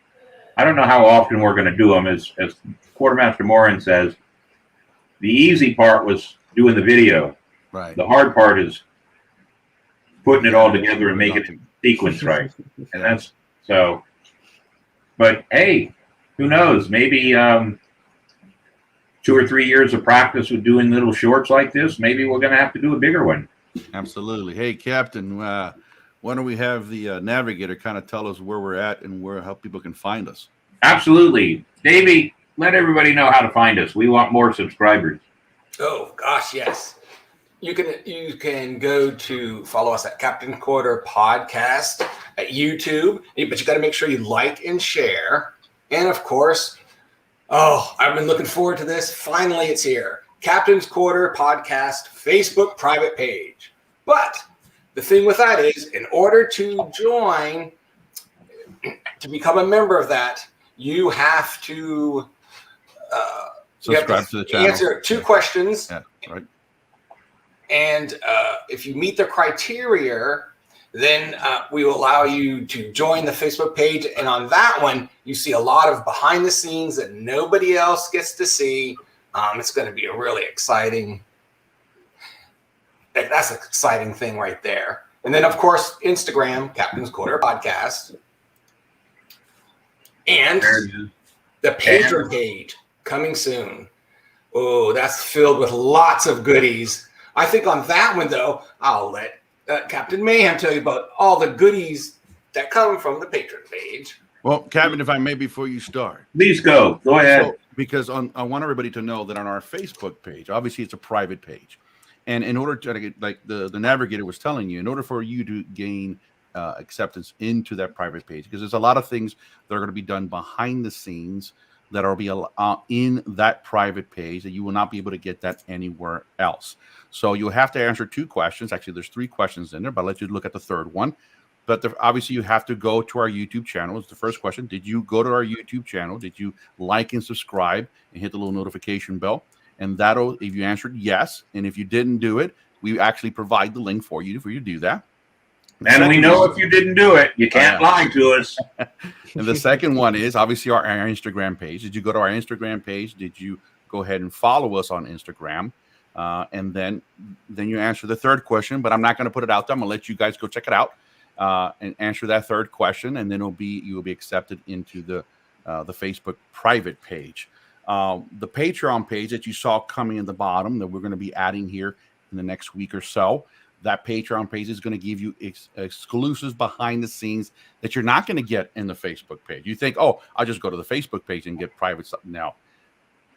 I don't know how often we're going to do them. As Quartermaster Morin says, the easy part was doing the video. Right. The hard part is putting it all together and making it sequence right. And that's so. But hey, who knows? Maybe 2 or 3 years of practice with doing little shorts like this. Maybe we're going to have to do a bigger one. Absolutely. Hey, Captain, why don't we have the navigator kind of tell us where we're at and how people can find us? Absolutely. Davey, let everybody know how to find us. We want more subscribers. Oh gosh, yes. You can go to follow us at Captain Quarter Podcast at YouTube, but you got to make sure you like and share. And of course, I've been looking forward to this. Finally, it's here. Captain's Quarter Podcast Facebook private page. But the thing with that is, in order to join, to become a member of that, you have to subscribe to the channel. Answer 2 questions. Yeah, right. And if you meet the criteria, then we will allow you to join the Facebook page. And on that one, you see a lot of behind the scenes that nobody else gets to see. It's going to be a really exciting. That's an exciting thing right there. And then, of course, Instagram, Captain's Quarter Podcast. And the patron page coming soon. Oh, that's filled with lots of goodies. I think on that one, though, I'll let Captain Mayhem tell you about all the goodies that come from the patron page. Well, Captain, if I may, before you start. Please go. Go ahead. So, because I want everybody to know that on our Facebook page, obviously it's a private page. And in order to, like the navigator was telling you, in order for you to gain acceptance into that private page, because there's a lot of things that are going to be done behind the scenes that are be in that private page that you will not be able to get that anywhere else. So you'll have to answer 2 questions. Actually, there's 3 questions in there, but I'll let you look at the third one. But obviously, you have to go to our YouTube channel. It's the first question. Did you go to our YouTube channel? Did you like and subscribe and hit the little notification bell? And that'll, if you answered yes, and if you didn't do it, we actually provide the link for you to do that. And we know if you didn't do it, you can't lie to us. And the second one is obviously our Instagram page. Did you go to our Instagram page? Did you go ahead and follow us on Instagram? And then you answer the third question, but I'm not going to put it out there. I'm going to let you guys go check it out and answer that third question, and then you will be accepted into the Facebook private page. The Patreon page that you saw coming in the bottom that we're going to be adding here in the next week or so. That Patreon page is going to give you exclusives behind the scenes that you're not going to get in the Facebook page. You think, oh, I'll just go to the Facebook page and get private stuff. No.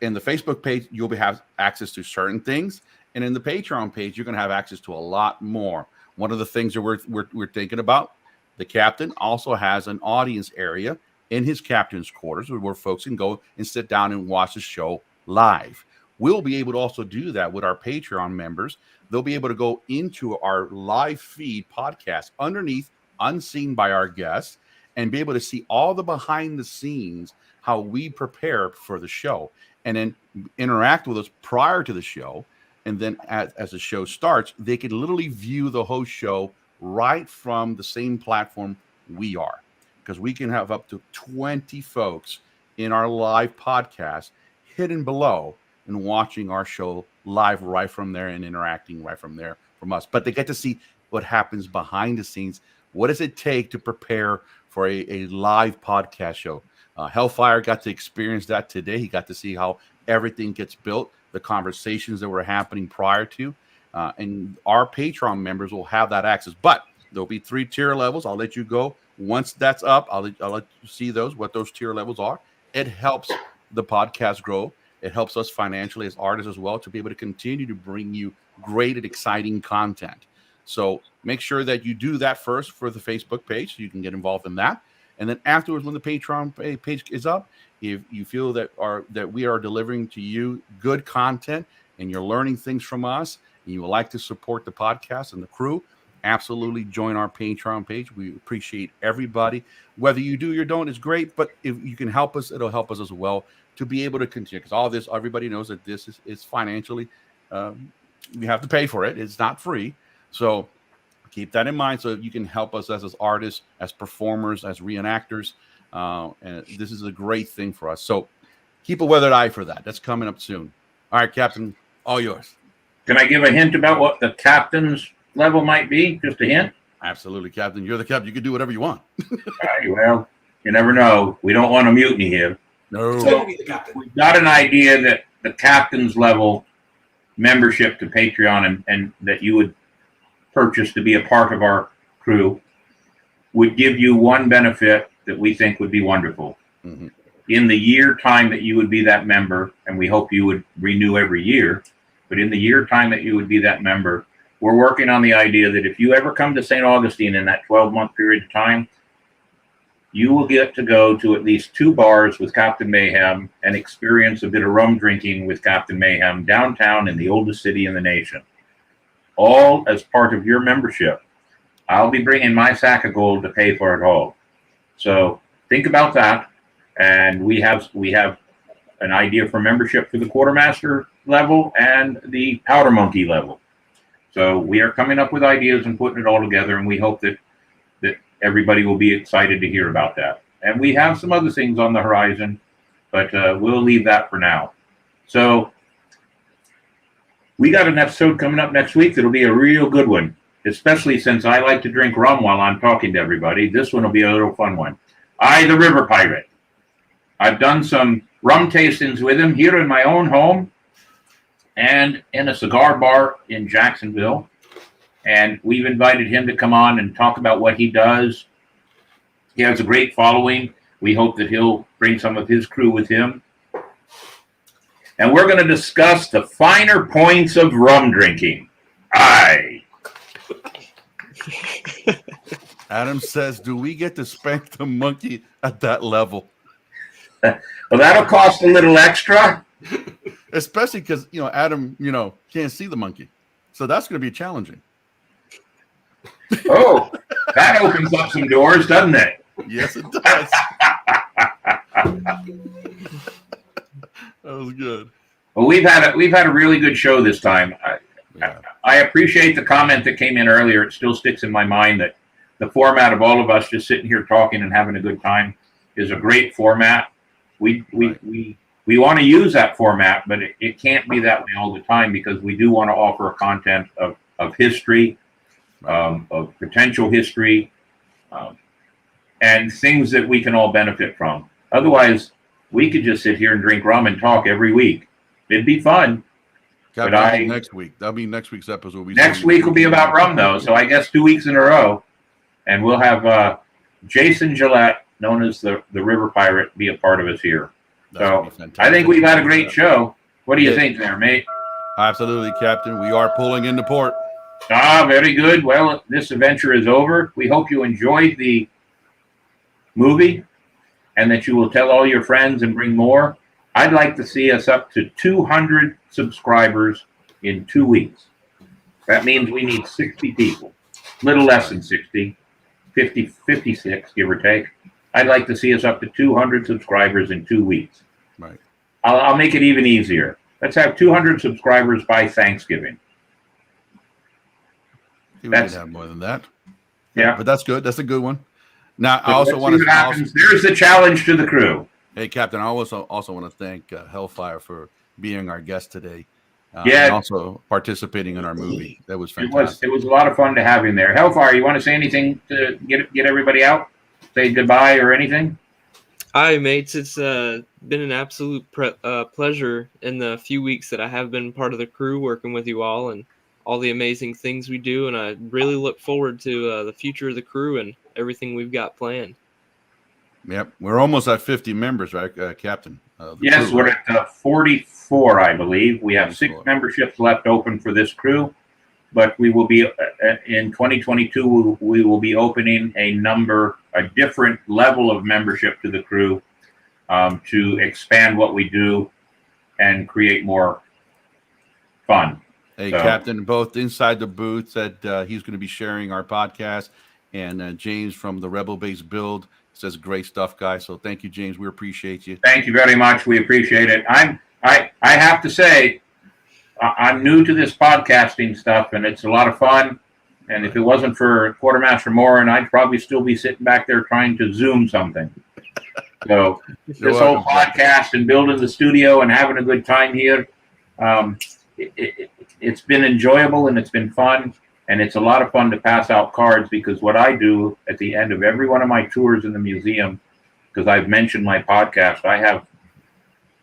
In the Facebook page, you'll have access to certain things. And in the Patreon page, you're going to have access to a lot more. One of the things that we're thinking about, the captain also has an audience area in his captain's quarters where folks can go and sit down and watch the show live. We'll be able to also do that with our Patreon members. They'll be able to go into our live feed podcast underneath, unseen by our guests, and be able to see all the behind the scenes, how we prepare for the show, and then interact with us prior to the show. And then as the show starts, they can literally view the host show right from the same platform we are, because we can have up to 20 folks in our live podcast hidden below and watching our show live right from there and interacting right from there from us. But they get to see what happens behind the scenes. What does it take to prepare for a live podcast show? Hellfire got to experience that today. He got to see how everything gets built, the conversations that were happening prior to. And our Patreon members will have that access. But there'll be 3 tier levels. I'll let you go. Once that's up, I'll let you see what those tier levels are. It helps the podcast grow. It helps us financially as artists as well to be able to continue to bring you great and exciting content. So make sure that you do that first for the Facebook page so you can get involved in that. And then afterwards, when the Patreon page is up, if you feel that we are delivering to you good content and you're learning things from us and you would like to support the podcast and the crew, absolutely join our Patreon page. We appreciate everybody. Whether you do or don't is great, but if you can help us, it'll help us as well to be able to continue. Because all this, everybody knows that this is financially, we have to pay for it. It's not free. So keep that in mind so you can help us as artists, as performers, as reenactors. And this is a great thing for us. So keep a weathered eye for that. That's coming up soon. All right, Captain, all yours. Can I give a hint about what the captain's level might be? Just a hint? Absolutely, Captain. You're the captain. You can do whatever you want. Well, you never know. We don't want a mutiny here. No. So we've got an idea that the captain's level membership to Patreon and that you would purchase to be a part of our crew would give you one benefit that we think would be wonderful. Mm-hmm. In the year time that you would be that member, and we hope you would renew every year, but in the year time that you would be that member, we're working on the idea that if you ever come to St. Augustine in that 12-month period of time, you will get to go to at least 2 bars with Captain Mayhem and experience a bit of rum drinking with Captain Mayhem downtown in the oldest city in the nation. All as part of your membership. I'll be bringing my sack of gold to pay for it all. So think about that. And we have an idea for membership for the quartermaster level and the powder monkey level. So we are coming up with ideas and putting it all together, and we hope that everybody will be excited to hear about that. And we have some other things on the horizon, but we'll leave that for now. So we got an episode coming up next week that'll be a real good one, especially since I like to drink rum while I'm talking to everybody. This one will be a little fun one. The River Pirate. I've done some rum tastings with him here in my own home and in a cigar bar in Jacksonville. And we've invited him to come on and talk about what he does. He has a great following. We hope that he'll bring some of his crew with him. And we're going to discuss the finer points of rum drinking. Aye. Adam says, do we get to spank the monkey at that level? Well, that'll cost a little extra. Especially because, Adam, can't see the monkey. So that's going to be challenging. Oh, that opens up some doors, doesn't it? Yes, it does. That was good. Well, we've had a really good show this time. I appreciate the comment that came in earlier. It still sticks in my mind that the format of all of us just sitting here talking and having a good time is a great format. We want to use that format, but it can't be that way all the time because we do want to offer content of history, of potential history, and things that we can all benefit from. Otherwise, we could just sit here and drink rum and talk every week. It'd be fun. Captain, that'll be next week. That'll be next week's episode. Next week will be about rum, though. So I guess 2 weeks in a row. And we'll have Jason Gillette, known as the River Pirate, be a part of us here. So I think we've had a great show. What do you think there, mate? Absolutely, Captain. We are pulling into port. Very good. Well, this adventure is over. We hope you enjoyed the movie and that you will tell all your friends and bring more. I'd like to see us up to 200 subscribers in 2 weeks. That means we need 60 people. Little less than 60. 50, 56, give or take. I'd like to see us up to 200 subscribers in 2 weeks. Right. I'll make it even easier. Let's have 200 subscribers by Thanksgiving. We could have more than that. Yeah. But that's good. That's a good one. Now, I also want to. There's the challenge to the crew. Hey, Captain, I also want to thank Hellfire for being our guest today. Yeah. And also participating in our movie. That was fantastic. It was a lot of fun to have him there. Hellfire, you want to say anything to get everybody out? Say goodbye or anything? Hi, mates. It's been an absolute pleasure in the few weeks that I have been part of the crew, working with you all and all the amazing things we do. And I really look forward to the future of the crew and everything we've got planned. Yep. We're almost at 50 members, right, Captain? Yes, crew, we're right? at 44, I believe. We have 6 memberships left open for this crew. But we will be, in 2022, we will be opening a different level of membership to the crew to expand what we do and create more fun. Hey, Captain, both inside the booth that he's going to be sharing our podcast, and James from the Rebel Base Build says great stuff, guys. So thank you, James. We appreciate you. Thank you very much. We appreciate it. I have to say, I'm new to this podcasting stuff, and it's a lot of fun. And if it wasn't for Quartermaster Morin, I'd probably still be sitting back there trying to Zoom something. So this whole podcast and building the studio and having a good time here, it's been enjoyable and it's been fun. And it's a lot of fun to pass out cards, because what I do at the end of every one of my tours in the museum, because I've mentioned my podcast,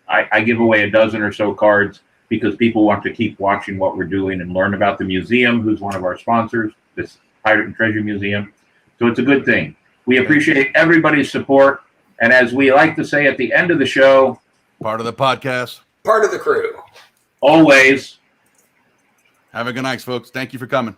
I give away a dozen or so cards, because people want to keep watching what we're doing and learn about the museum, who's one of our sponsors, this Pirate and Treasure Museum. So it's a good thing. We appreciate everybody's support. And as we like to say at the end of the show, part of the podcast, part of the crew. Always. Have a good night, folks. Thank you for coming.